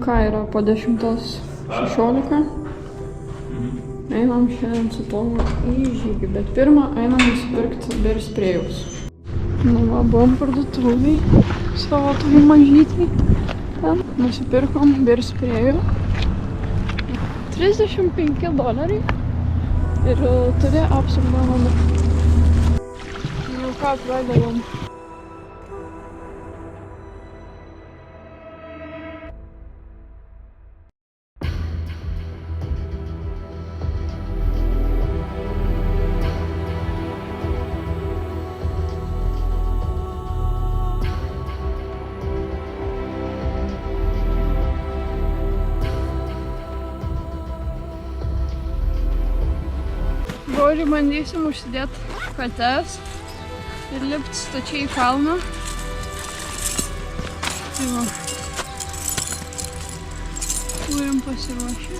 ką yra po 10:16. Einam šiandien su Tomu į žygį, bet pirmą einam nusipirkti bersprėjaus. Nu va, buvom parduotuviai savo tokį mažytį. Ten nusipirkom bersprėjų. $35 ir turi apsaugą mano. Nu ką, pradedam. Žodžiu, bandysim užsidėti kates ir lipti stačiai į kalną. Tai va. Turim pasiruošę.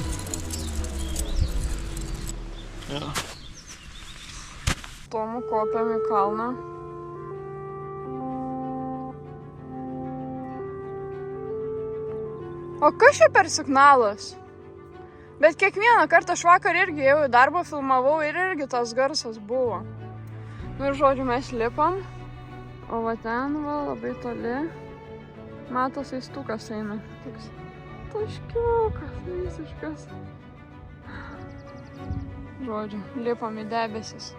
Ja. Tomu kopiam į kalną. O kas čia per signalas? Bet kiekvieną kartą aš vakar irgi jau į darbą filmavau ir irgi tas garsas buvo. Nu ir žodžiu, mes lipam, o va ten va labai toli matos eistukas eina. Toks taškiukas visiškas. Žodžiu, lipam į debesis.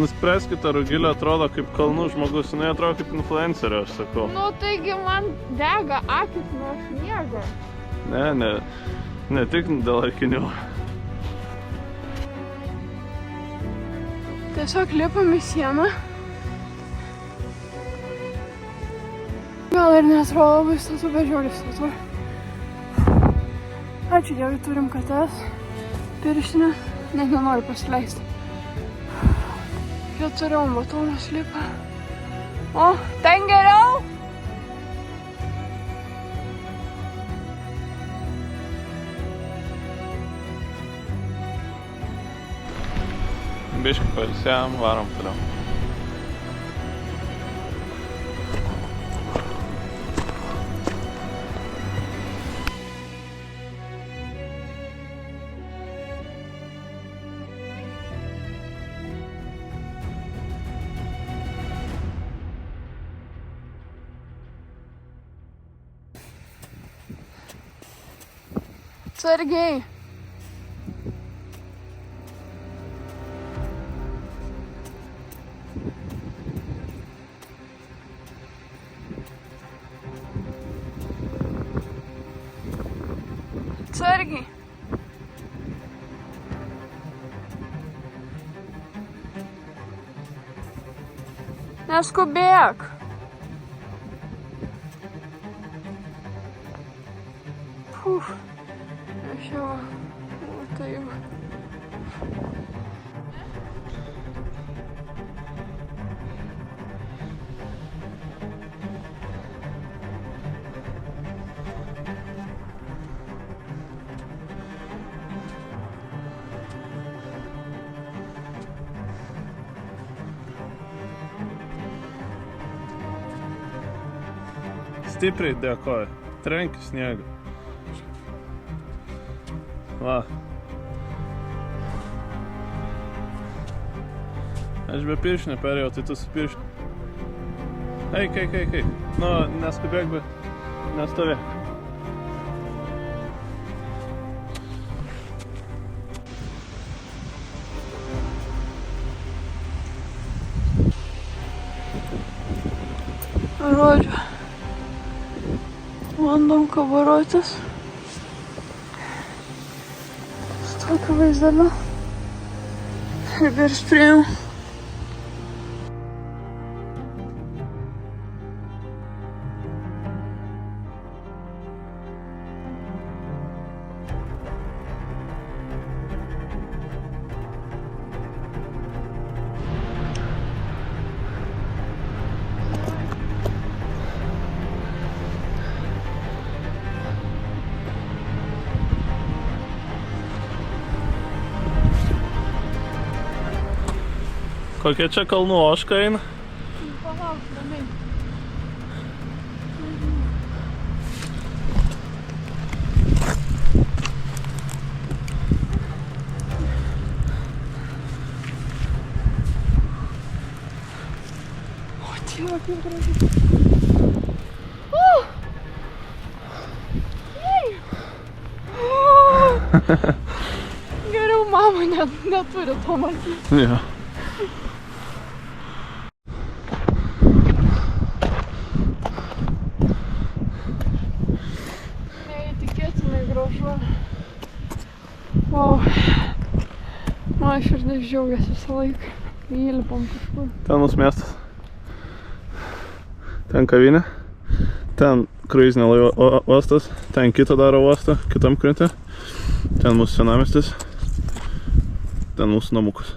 Nuspręskite, ar Rugilė atrodo kaip kalnų žmogus, jinai atrodo kaip influencerė, aš sakau. Nu taigi man dega akis nuo sniego. Ne tik dėl akinių. Tiesiog lipam į sieną. Gal ir neatrodo labai statu, bet žiūri statu. Ačiū Dievui, turim kates, pirštinę, net nenoriu pasileisti. 4 batonas lipa. O, ten geriau! Biškį pailsėjom, varom toliau. Atsargiai. Atsargiai. Neskubėk. Puf. Aš jau, tai jau. Stipriai dėkoju, trenki sniegą. Va. Aš be piršinio perėjau, tai tu su piršiniu. Eik. Nu, neskubėk, bet nestovėk. Žodžiu, bandom kabarotis su tokiu vaizdeliu ir bersprėjom. Kokia čia kalnų ožka eina? Palauk, ramiai. O, Dieve, kaip gražiai. Geriau mama neturi to matyti. Jo. Neįtikėtinai gražu. Wow. Mano širdis džiaugiasi visą laiką. Įlipam kažkur. Ten mūsų miestas. Ten kavinė. Ten kruizinio laivo uostas. Ten kitą daro uostą, kitam krante. Ten mūsų senamiestis. Ten mūsų namukas.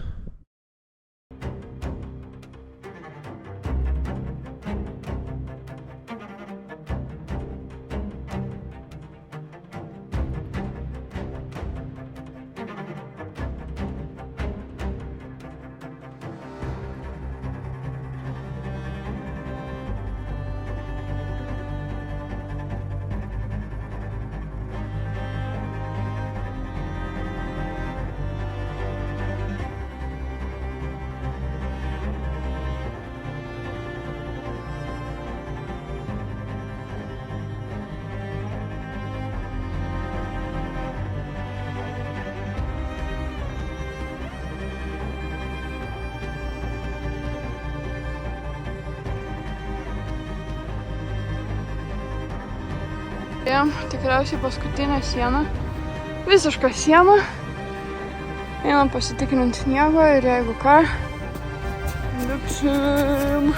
Tikriausiai paskutinė siena. Visiška siena. Einam pasitikrinti sniego ir jeigu ką, lipsim.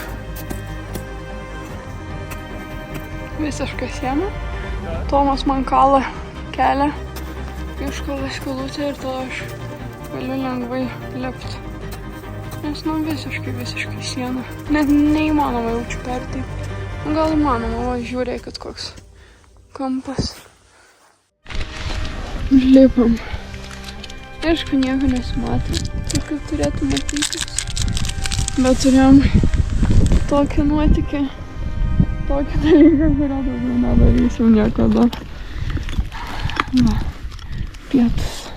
Visiška siena. Tomas man kala kelią. Iškala skylutę ir tada aš galiu lengvai lipti. Nes visiškai siena. Net neįmanoma jaučiu perti. Gal įmanoma, va žiūrėkit koks kampas. Užlipam. Aišku, nieko nesimatė, taip kaip turėtų matytis. Bet turėjom tokį nuotykį, tokį dalyką, kurio daugiau nedarysim niekada. Va, pietus.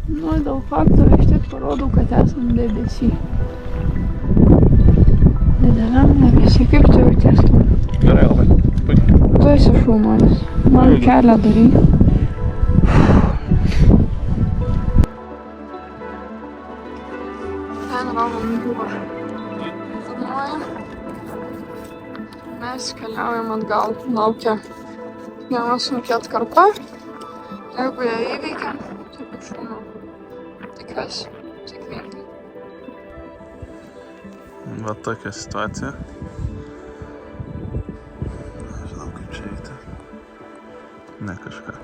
Nu, dėl fakto vis tiek parodau, kad esam debesy. Dideliam debesy, kaip tu jauties tu? Gerai labai. Tu esi šaunuolis. Man kelią darai. Ten Roman buvo. Filmuojam. Mes keliaujam atgal. Laukia viena sunki atkarpa. Jeigu ją įveikiam, tai bus šaunu. Tikiuosi. Sėkmingai. Va tokia situacija. Nežinau kaip čia eiti. Ne kažką.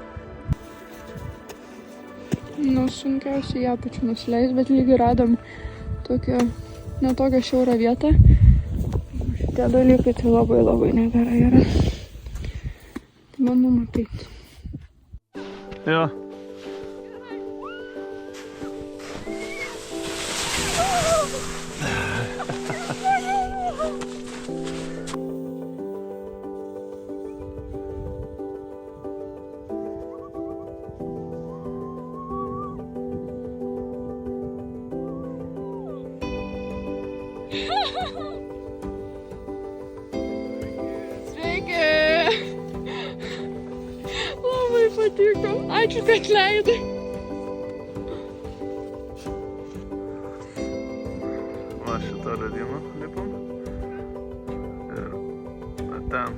Nu, sunkiausiai ją pačiu nusileis, bet lygiai radom tokią, ne tokią siaurą vietą. Šitie dalykai tai labai negerai yra. Tai bandom apeit. Jo. Sveiki! Labai patiko. Ačiū, kad leidai. Va šitą ledimą lipam. Ir ten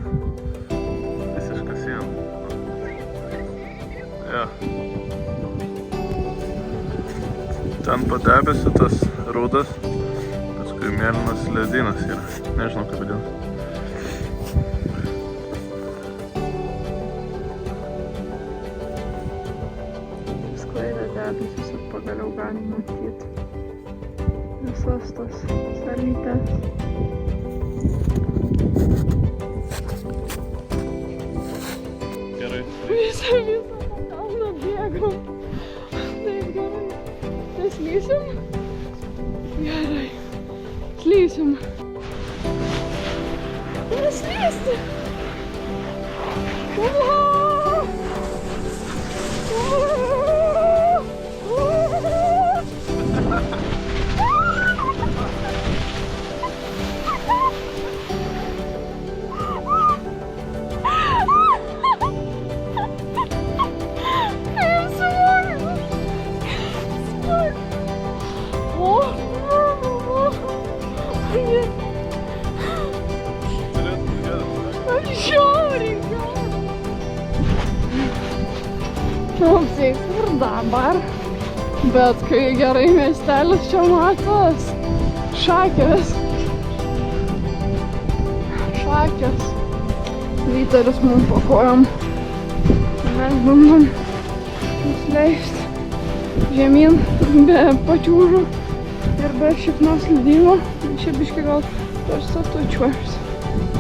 visiška siena. Jo. Ten po debesiu tas rudas, paskui mėlynas ledynas yra. Nežinau kaip vadinasi. Sklaida debesis ir pagaliau galim matyti visas tos salytes. Gerai. Visą po kalną bėgam. Taip gerai. Neslysim? Gerai. eisim. Neslysti. Trupsiai, kur dabar? Bet kai gerai miestelis čia matos. Šakės. Šakės. Vyteris mums po kojom. Mes bandom nusileisti žemyn be pačiūžų ir be šiknos slydimo. Čia biški gal per statu čiuožsi.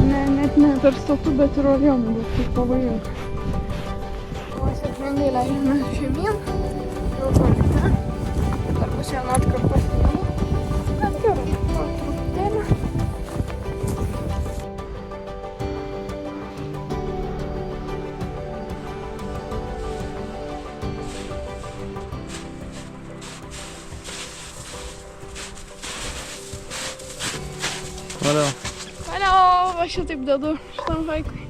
Net ne per statu, bet ir orionu, bet taip pavojinga. Sėkmingai leidžiamės žemyn, jau tolite, dar bus viena atkarpa slydimo, bet gerai, truputėlį. Valio. Valio, va šitaip dedu šitam haikui.